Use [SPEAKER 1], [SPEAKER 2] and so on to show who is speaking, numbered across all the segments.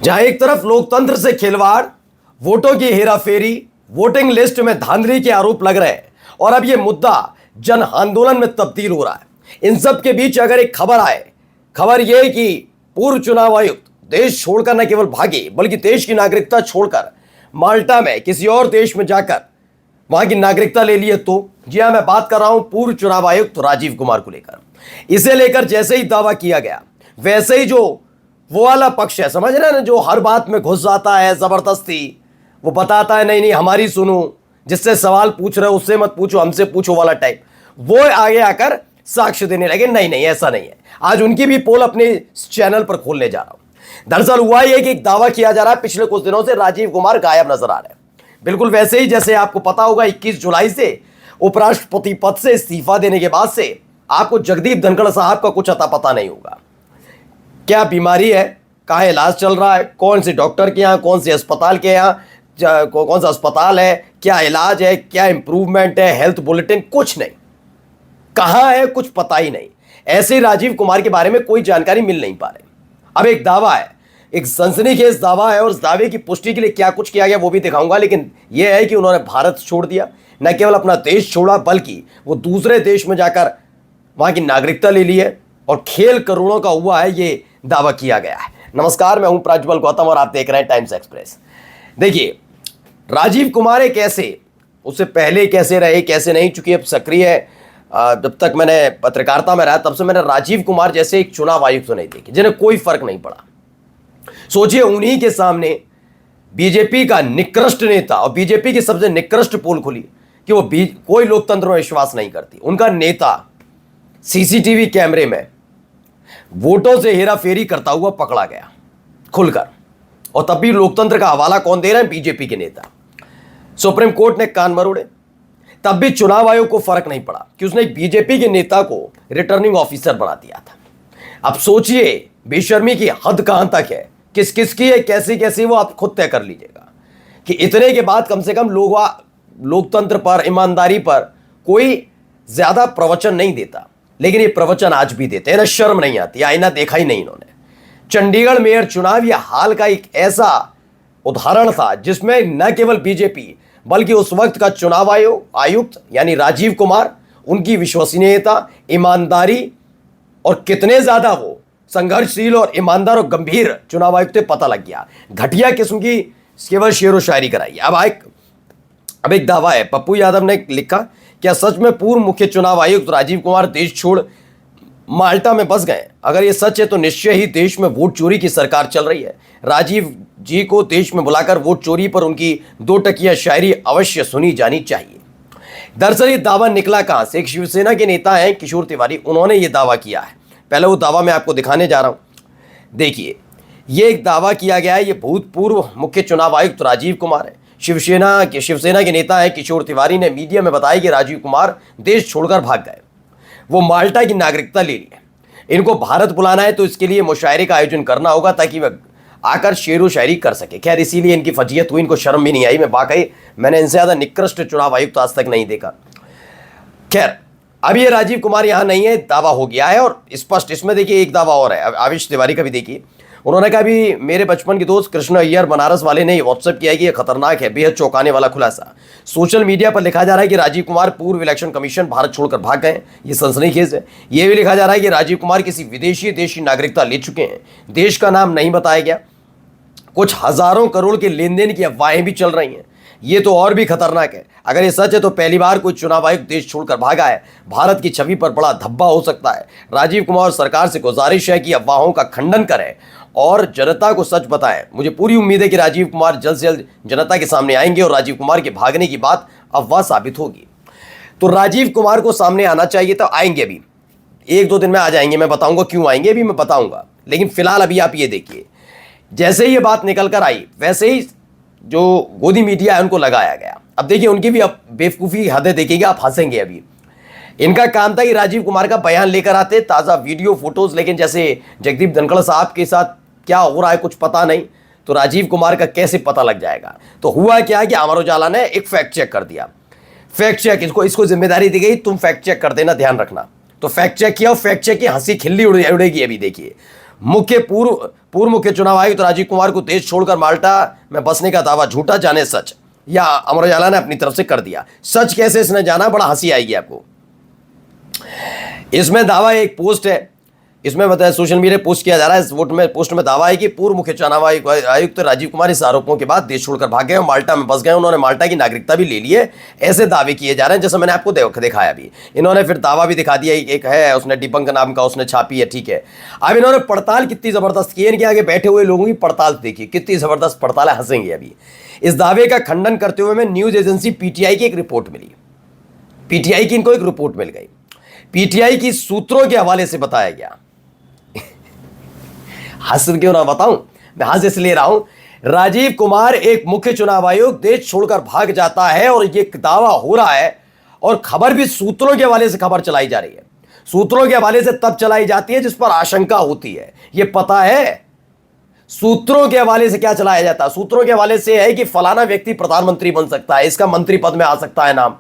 [SPEAKER 1] जहां एक तरफ लोकतंत्र से खिलवाड़, वोटों की हेराफेरी, वोटिंग लिस्ट में धांधली के आरोप लग रहे हैं और अब यह मुद्दा जन आंदोलन में तब्दील हो रहा है। इन सब के बीच अगर एक खबर आए, खबर यह कि पूर्व चुनाव आयुक्त देश छोड़कर न केवल भागे बल्कि देश की नागरिकता छोड़कर माल्टा में किसी और देश में जाकर वहां की नागरिकता ले लिए, तो जी हां, मैं बात कर रहा हूं पूर्व चुनाव आयुक्त राजीव कुमार को लेकर। इसे लेकर जैसे ही दावा किया गया, वैसे ही जो वो वाला पक्ष है, समझ रहे हैं ना, जो हर बात में घुस जाता है जबरदस्ती, वो बताता है नहीं नहीं हमारी सुनो, जिससे सवाल पूछ रहे हो उससे मत पूछो, हमसे पूछो वाला टाइप, वो आगे आकर साक्ष्य देने लगे नहीं नहीं ऐसा नहीं है। आज उनकी भी पोल अपने चैनल पर खोलने जा रहा हूं। दरअसल हुआ यह कि एक दावा किया जा रहा है पिछले कुछ दिनों से राजीव कुमार गायब नजर आ रहे हैं, बिल्कुल वैसे ही जैसे आपको पता होगा 21 जुलाई से उपराष्ट्रपति पद से इस्तीफा देने के बाद से आपको जगदीप धनखड़ साहब का कुछ अता पता नहीं होगा। क्या बीमारी है, कहाँ इलाज चल रहा है, कौन से डॉक्टर के यहाँ, कौन से अस्पताल के यहाँ, कौन सा अस्पताल है, क्या इलाज है, क्या इंप्रूवमेंट है, हेल्थ बुलेटिन, कुछ नहीं, कहाँ है कुछ पता ही नहीं। ऐसे राजीव कुमार के बारे में कोई जानकारी मिल नहीं पा रही। अब एक दावा है, एक सनसनीखेज दावा है और उस दावे की पुष्टि के लिए क्या कुछ किया गया वो भी दिखाऊंगा। लेकिन यह है कि उन्होंने भारत छोड़ दिया, न केवल अपना देश छोड़ा बल्कि वो दूसरे देश में जाकर वहां की नागरिकता ले ली है और खेल करोड़ों का हुआ है, ये दावा किया गया है। नमस्कार, मैं हूं प्रज्वल गौतम और आप देख रहे हैं टाइम्स एक्सप्रेस। देखिए, राजीव कुमार एक कैसे, उससे पहले कैसे रहे कैसे नहीं, चूंकि अब सक्रिय है, जब तक मैंने पत्रकारिता में रहा तब से मैंने राजीव कुमार जैसे एक चुनाव आयुक्त तो नहीं देखे जिन्हें कोई फर्क नहीं पड़ा। सोचिए, उन्हीं के सामने बीजेपी का निकृष्ट नेता, और बीजेपी की सबसे निकृष्ट पोल खुली कि वो कोई लोकतंत्र में विश्वास नहीं करती, उनका नेता सीसीटीवी कैमरे में वोटों से हेराफेरी करता हुआ पकड़ा गया खुलकर, और तब भी लोकतंत्र का हवाला कौन दे रहे हैं? बीजेपी के नेता। सुप्रीम कोर्ट ने कान मरोड़े, तब भी चुनाव आयोग को फर्क नहीं पड़ा कि उसने बीजेपी के नेता को रिटर्निंग ऑफिसर बना दिया था। अब सोचिए बेशर्मी की हद कहां तक है, किस किस की है, कैसी कैसी, वो आप खुद तय कर लीजिएगा कि इतने के बाद कम से कम लोकतंत्र पर, ईमानदारी पर कोई ज्यादा प्रवचन नहीं देता, लेकिन ये प्रवचन आज भी देते हैं ना। शर्म नहीं आती, आईना देखा ही नहीं इन्होंने। चंडीगढ़ मेयर चुनाव या हाल का एक ऐसा उदाहरण था जिसमें न केवल बीजेपी बल्कि उस वक्त का चुनाव आयुक्त यानी राजीव कुमार, उनकी विश्वसनीयता, ईमानदारी और कितने ज्यादा वो संघर्षशील और ईमानदार और गंभीर चुनाव आयुक्त पता लग गया। घटिया किस्म की केवल शेर व शायरी कराई। अब एक दावा है, पप्पू यादव ने लिखा, क्या सच में पूर्व मुख्य चुनाव आयुक्त राजीव कुमार देश छोड़ माल्टा में बस गए? अगर ये सच है तो निश्चय ही देश में वोट चोरी की सरकार चल रही है। राजीव जी को देश में बुलाकर वोट चोरी पर उनकी 2 टकिया शायरी अवश्य सुनी जानी चाहिए। दरअसल ये दावा निकला कहां से? एक शिवसेना के नेता हैं किशोर तिवारी, उन्होंने ये दावा किया है। पहले वो दावा मैं आपको दिखाने जा रहा हूं। देखिए, ये एक दावा किया गया है, ये भूतपूर्व मुख्य चुनाव आयुक्त राजीव कुमार है। शिवसेना के नेता है किशोर तिवारी ने मीडिया में बताया कि राजीव कुमार देश छोड़कर भाग गए, वो माल्टा की नागरिकता ले ली है। इनको भारत बुलाना है तो इसके लिए मुशायरे का आयोजन करना होगा ताकि वह आकर शेर व शायरी कर सके। खैर, इसीलिए इनकी फजीयत हुई, इनको शर्म भी नहीं आई। मैंने इनसे ज्यादा निकृष्ट चुनाव आयुक्त आज तक नहीं देखा। खैर, अब ये राजीव कुमार यहां नहीं है, दावा हो गया है और स्पष्ट। इसमें देखिए एक दावा और है आविश तिवारी का भी, देखिए उन्होंने कहा भी मेरे बचपन के दोस्त कृष्ण अय्यर बनारस वाले ने व्हाट्सएप किया कि यह खतरनाक है, बेहद चौंकाने वाला खुलासा। सोशल मीडिया पर लिखा जा रहा है कि राजीव कुमार पूर्व इलेक्शन कमीशन भारत छोड़कर भाग गए, ये सनसनीखेज है। यह भी लिखा जा रहा है कि राजीव कुमार किसी विदेशी देश की नागरिकता ले चुके हैं, देश का नाम नहीं बताया गया। कुछ हजारों करोड़ के लेन देन की अफवाहें भी चल रही हैं, ये तो और भी खतरनाक है। अगर ये सच है तो पहली बार कोई चुनाव आयुक्त देश छोड़कर भागा है, भारत की छवि पर बड़ा धब्बा हो सकता है। राजीव कुमार सरकार से गुजारिश है कि अफवाहों का खंडन करें और जनता को सच बताएं। मुझे पूरी उम्मीद है कि राजीव कुमार जल्द से जल्द जनता के सामने आएंगे और राजीव कुमार के भागने की बात अफवाह साबित होगी। तो राजीव कुमार को सामने आना चाहिए, तो आएंगे भी, 1-2 दिन में आ जाएंगे। मैं बताऊंगा क्यों आएंगे, भी मैं बताऊंगा। लेकिन फिलहाल अभी आप ये देखिए, जैसे ही ये बात निकल कर आई वैसे ही जो गोदी मीडिया है उनको लगाया गया। अब देखिए उनकी भी अब बेवकूफ़ी हदें देखेंगे, आप हंसेंगे। अभी इनका काम था कि राजीव कुमार का बयान लेकर आते, ताज़ा वीडियो फोटोज, लेकिन जैसे जगदीप धनखड़ साहब के साथ क्या हो रहा है कुछ पता नहीं, तो राजीव कुमार का कैसे पता लग जाएगा। तो हुआ क्या कि अमर उजाला ने एक फैक्ट चेक कर दिया। फैक्ट चेक, इसको जिम्मेदारी दी गई, तुम फैक्ट चेक कर देना, ध्यान रखना। तो फैक्ट चेक किया और फैक्ट चेक की हंसी खिल्ली उड़ेगी। अभी देखिए पूर्व मुख्य चुनाव आयुक्त राजीव कुमार को देश छोड़कर माल्टा में बसने का दावा झूठा, जाने सच। या अमर उजाला ने अपनी तरफ से कर दिया। सच कैसे इसने जाना, बड़ा हंसी आएगी आपको। इसमें दावा, एक पोस्ट है, इसमें बताया सोशल मीडिया पोस्ट किया जा रहा है। पोस्ट में दावा है कि पूर्व मुख्य चुनाव आयुक्त राजीव कुमार इस आरोपों के बाद देश छोड़कर भाग गए और माल्टा में बस गए। उन्होंने माल्टा की नागरिकता भी ले ली है, ऐसे दावे किए जा रहे हैं, जैसा मैंने आपको दिखाया भी। इन्होंने फिर दावा भी दिखा दिया, एक है उसने डिबंक नाम का उसने छापी है, ठीक है। अब इन्होंने पड़ताल कितनी जबरदस्त की है, इनके आगे बैठे हुए लोगों की पड़ताल देखिए, कितनी जबरदस्त पड़ताल है, हंसेंगे अभी। इस दावे का खंडन करते हुए मैं न्यूज एजेंसी पीटीआई की एक रिपोर्ट मिली, पीटीआई की इनको एक रिपोर्ट मिल गई। पीटीआई की सूत्रों के हवाले से बताया गया, हंस क्यों ना बताऊं, मैं हंस इसलिए रहा हूं, राजीव कुमार एक मुख्य चुनाव आयुक्त देश छोड़कर भाग जाता है और यह दावा हो रहा है, और खबर भी सूत्रों के हवाले से खबर चलाई जा रही है। सूत्रों के हवाले से तब चलाई जाती है जिस पर आशंका होती है, यह पता है। सूत्रों के हवाले से क्या चलाया जाता है? सूत्रों के हवाले से है कि फलाना व्यक्ति प्रधानमंत्री बन सकता है, इसका मंत्री पद में आ सकता है नाम,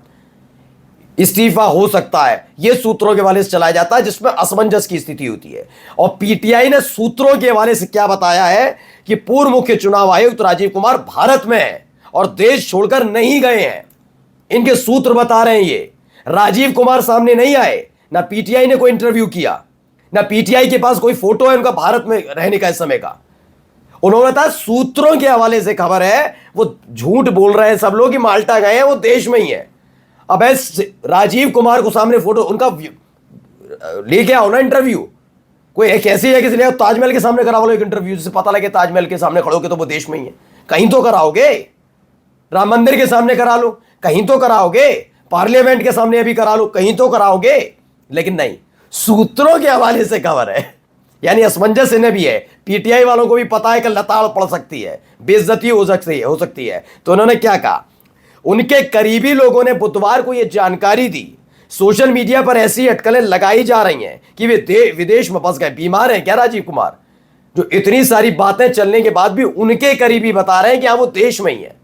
[SPEAKER 1] इस्तीफा हो सकता है, यह सूत्रों के हवाले से चलाया जाता है जिसमें असमंजस की स्थिति होती है। और पीटीआई ने सूत्रों के हवाले से क्या बताया है कि पूर्व मुख्य चुनाव आयुक्त राजीव कुमार भारत में है और देश छोड़कर नहीं गए हैं। इनके सूत्र बता रहे हैं, ये राजीव कुमार सामने नहीं आए, ना पीटीआई ने कोई इंटरव्यू किया, ना पीटीआई के पास कोई फोटो है उनका भारत में रहने का इस समय का। उन्होंने कहा सूत्रों के हवाले से खबर है, वो झूठ बोल रहे हैं सब लोग कि माल्टा गए हैं, वो देश में ही है। अब राजीव कुमार को सामने फोटो उनका लेके आओ ना इंटरव्यू, कोई एक ऐसी है, किसी ले ताजमहल के सामने करा लो एक इंटरव्यू, जिससे पता लगे ताजमहल के सामने खड़ो के तो वो देश में ही है। कहीं तो कराओगे, राम मंदिर के सामने करा लो, कहीं तो कराओगे, पार्लियामेंट के सामने अभी करा लो, कहीं तो कराओगे, लेकिन नहीं, सूत्रों के हवाले से खबर है। यानी असमंजस इन्हें भी है, पीटीआई वालों को भी पता है कि लताड़ पड़ सकती है, बेइज्जती हो सकती है। तो उन्होंने क्या कहा, उनके करीबी लोगों ने बुधवार को यह जानकारी दी। सोशल मीडिया पर ऐसी अटकलें लगाई जा रही हैं कि वे विदेश में फंस गए। बीमार हैं क्या राजीव कुमार? जो इतनी सारी बातें चलने के बाद भी उनके करीबी बता रहे हैं कि हाँ वो देश में ही है।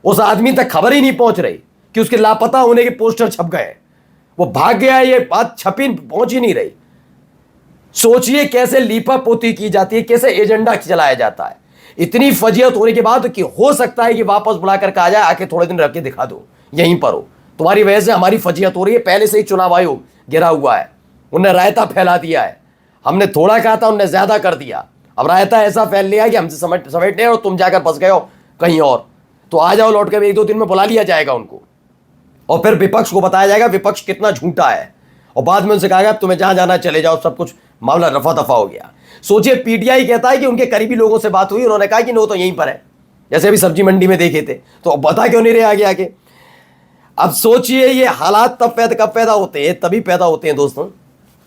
[SPEAKER 1] उस आदमी तक खबर ही नहीं पहुंच रही कि उसके लापता होने के पोस्टर छप गए, वो भाग गया, ये बात छपी पहुंच ही नहीं रही। सोचिए कैसे लीपापोती की जाती है, कैसे एजेंडा चलाया जाता है। इतनी फजीयत होने के बाद कि हो सकता है कि वापस बुलाकर कहा जाए आके थोड़े दिन रख के दिखा दो, यहीं पर हो, तुम्हारी वजह से हमारी फजीयत हो रही है। पहले से ही चुनाव आयोग गिरा हुआ है, उन्हें रायता फैला दिया है, हमने थोड़ा कहा था उन्हें ज्यादा कर दिया। अब रायता ऐसा फैल लिया कि हमसे समेटने और तुम जाकर फंस गए हो कहीं और, तो आ जाओ लौट कर, 1-2 दिन में बुला लिया जाएगा उनको, और फिर विपक्ष को बताया जाएगा विपक्ष कितना झूठा है, और बाद में उनसे कहा गया तुम्हें जहां जाना चले जाओ, सब कुछ मामला रफा दफा हो गया। सोचिए पीटीआई कहता है कि उनके करीबी लोगों से बात हुई, उन्होंने कहा कि नो तो यहीं पर है, जैसे अभी सब्जी मंडी में देखे थे, तो अब बता क्यों नहीं रहे आगे आगे। अब सोचिए ये हालात कब पैदा होते हैं, तभी पैदा होते हैं दोस्तों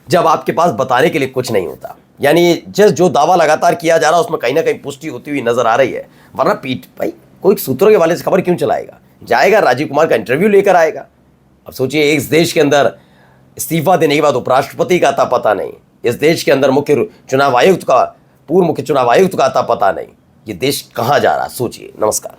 [SPEAKER 1] जब आपके पास बताने के लिए कुछ नहीं होता। यानी जो दावा लगातार किया जा रहा है उसमें कहीं ना कहीं पुष्टि होती हुई नजर आ रही है, वरना भाई कोई सूत्रों के वाले से खबर क्यों चलाएगा, जाएगा राजीव कुमार का इंटरव्यू लेकर आएगा। अब सोचिए इस देश के अंदर इस्तीफा देने के बाद उपराष्ट्रपति का आता पता नहीं, इस देश के अंदर पूर्व मुख्य चुनाव आयुक्त का आता पता नहीं, ये देश कहां जा रहा है, सोचिए। नमस्कार।